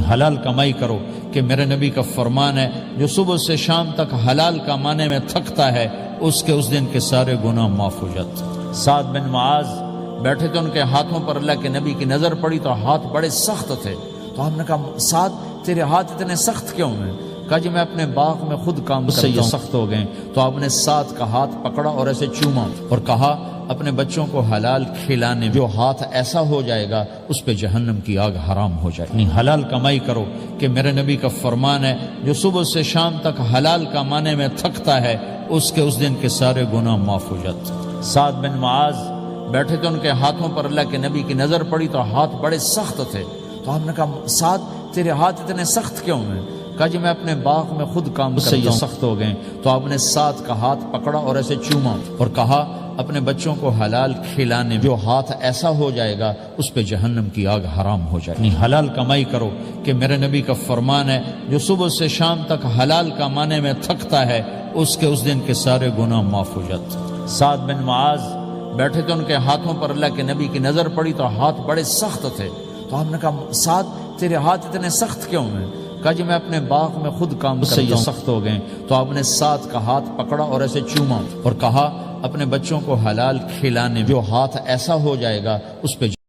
حلال کمائی کرو کہ میرے نبی کا فرمان ہے جو صبح سے شام تک حلال کمانے میں تھکتا ہے اس کے اس دن کے سارے گناہ معاف ہو جاتے۔ سعد بن معاذ بیٹھے تھے، ان کے ہاتھوں پر اللہ کے نبی کی نظر پڑی تو ہاتھ بڑے سخت تھے، تو ہم نے کہا سعد تیرے ہاتھ اتنے سخت کیوں ہیں؟ کہا جی میں اپنے باغ میں خود کام کرتا ہوں، یہ سخت ہو گئے۔ تو آپ نے سعد کا ہاتھ پکڑا اور ایسے چوما اور کہا اپنے بچوں کو حلال کھلانے، جو ہاتھ ایسا ہو جائے گا اس پہ جہنم کی آگ حرام ہو جائے گی۔ حلال کمائی کرو کہ میرے نبی کا فرمان ہے جو صبح سے شام تک حلال کمانے میں تھکتا ہے اس کے اس دن کے سارے گناہ معاف ہو جاتے۔ سعد بن معاذ بیٹھے تھے، ان کے ہاتھوں پر اللہ کے نبی کی نظر پڑی تو ہاتھ بڑے سخت تھے، تو ہم نے کہا سعد تیرے ہاتھ اتنے سخت کیوں ہیں؟ کہا جی میں اپنے باغ میں خود کام کرتا ہوں، یہ سخت ہو گئے۔ تو آپ نے سعد کا ہاتھ پکڑا اور ایسے چوما اور کہا اپنے بچوں کو حلال کھلانے، جو ہاتھ ایسا ہو جائے گا اس پہ جہنم کی آگ حرام ہو جائے گی۔ حلال کمائی کرو کہ میرے نبی کا فرمان ہے جو صبح سے شام تک حلال کمانے میں تھکتا ہے اس کے اس دن کے سارے گناہ معاف ہو جاتے۔ سعد بن معاذ بیٹھے تھے، ان کے ہاتھوں پر اللہ کے نبی کی نظر پڑی تو ہاتھ بڑے سخت تھے، تو ہم نے کہا سعد تیرے ہاتھ اتنے سخت کیوں ہیں؟ کہا جی میں اپنے باغ میں خود کام کرتا ہوں، یہ سخت ہو گئے۔ تو آپ نے سعد کا ہاتھ پکڑا اور ایسے چوما اور کہا اپنے بچوں کو حلال کھلانے، جو ہاتھ ایسا ہو جائے گا اس پہ